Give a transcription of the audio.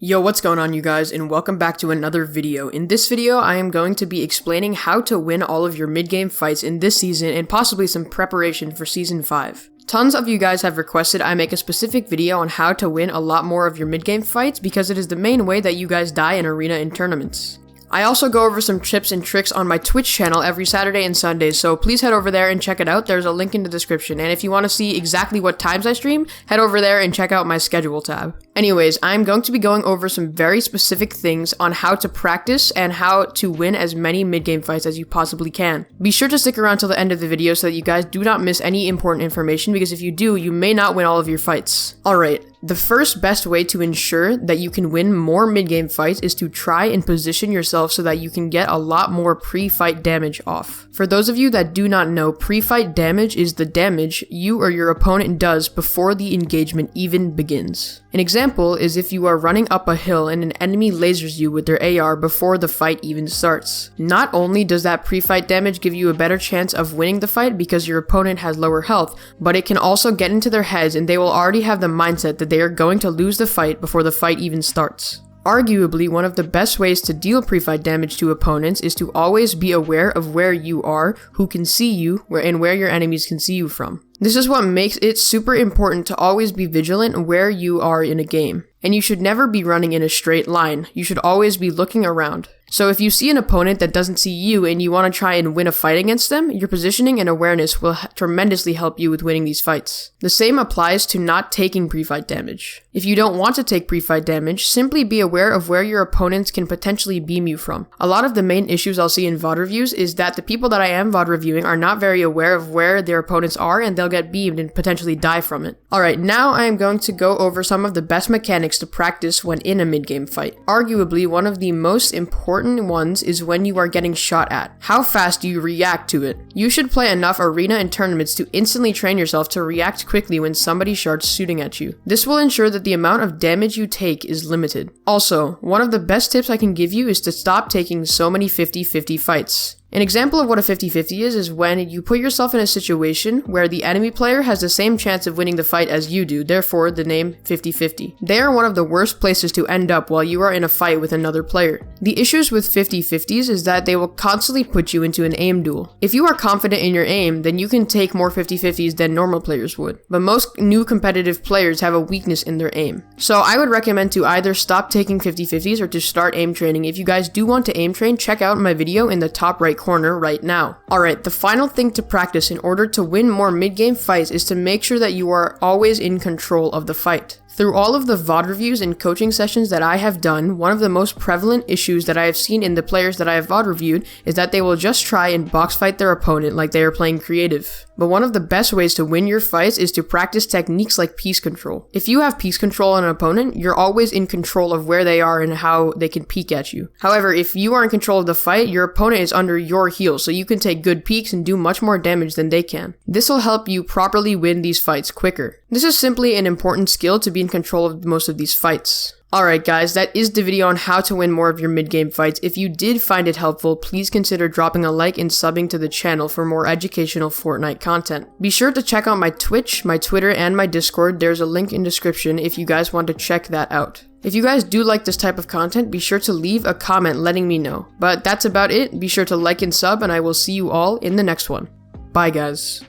Yo, what's going on you guys, and welcome back to another video. In this video, I am going to be explaining how to win all of your mid-game fights in this season and possibly some preparation for Season 5. Tons of you guys have requested I make a specific video on how to win a lot more of your mid-game fights because it is the main way that you guys die in arena and tournaments. I also go over some tips and tricks on my Twitch channel every Saturday and Sunday, so please head over there and check it out. There's a link in the description, and if you want to see exactly what times I stream, head over there and check out my schedule tab. Anyways, I'm going to be going over some very specific things on how to practice and how to win as many mid-game fights as you possibly can. Be sure to stick around till the end of the video so that you guys do not miss any important information, because if you do, you may not win all of your fights. Alright. The first best way to ensure that you can win more mid-game fights is to try and position yourself so that you can get a lot more pre-fight damage off. For those of you that do not know, pre-fight damage is the damage you or your opponent does before the engagement even begins. An example is if you are running up a hill and an enemy lasers you with their AR before the fight even starts. Not only does that pre-fight damage give you a better chance of winning the fight because your opponent has lower health, but it can also get into their heads and they will already have the mindset that they are going to lose the fight before the fight even starts. Arguably, one of the best ways to deal pre-fight damage to opponents is to always be aware of where you are, who can see you, and where your enemies can see you from. This is what makes it super important to always be vigilant where you are in a game. And you should never be running in a straight line. You should always be looking around. So if you see an opponent that doesn't see you and you want to try and win a fight against them, your positioning and awareness will tremendously help you with winning these fights. The same applies to not taking pre-fight damage. If you don't want to take pre-fight damage, simply be aware of where your opponents can potentially beam you from. A lot of the main issues I'll see in VOD reviews is that the people that I am VOD reviewing are not very aware of where their opponents are, and they'll get beamed and potentially die from it. Alright, now I am going to go over some of the best mechanics to practice when in a mid-game fight. Arguably, one of the most important ones is when you are getting shot at. How fast do you react to it? You should play enough arena and tournaments to instantly train yourself to react quickly when somebody starts shooting at you. This will ensure that the amount of damage you take is limited. Also, one of the best tips I can give you is to stop taking so many 50-50 fights. An example of what a 50-50 is when you put yourself in a situation where the enemy player has the same chance of winning the fight as you do, therefore the name 50-50. They are one of the worst places to end up while you are in a fight with another player. The issues with 50-50s is that they will constantly put you into an aim duel. If you are confident in your aim, then you can take more 50-50s than normal players would. But most new competitive players have a weakness in their aim. So I would recommend to either stop taking 50-50s or to start aim training. If you guys do want to aim train, check out my video in the top right corner right now. Alright, the final thing to practice in order to win more mid-game fights is to make sure that you are always in control of the fight. Through all of the VOD reviews and coaching sessions that I have done, one of the most prevalent issues that I have seen in the players that I have VOD reviewed is that they will just try and box fight their opponent like they are playing creative. But one of the best ways to win your fights is to practice techniques like piece control. If you have piece control on an opponent, you're always in control of where they are and how they can peek at you. However, if you are in control of the fight, your opponent is under your heels, so you can take good peeks and do much more damage than they can. This will help you properly win these fights quicker. This is simply an important skill to be in control of most of these fights. Alright guys, that is the video on how to win more of your mid-game fights. If you did find it helpful, please consider dropping a like and subbing to the channel for more educational Fortnite content. Be sure to check out my Twitch, my Twitter, and my Discord. There's a link in description if you guys want to check that out. If you guys do like this type of content, be sure to leave a comment letting me know. But that's about it. Be sure to like and sub, and I will see you all in the next one. Bye guys.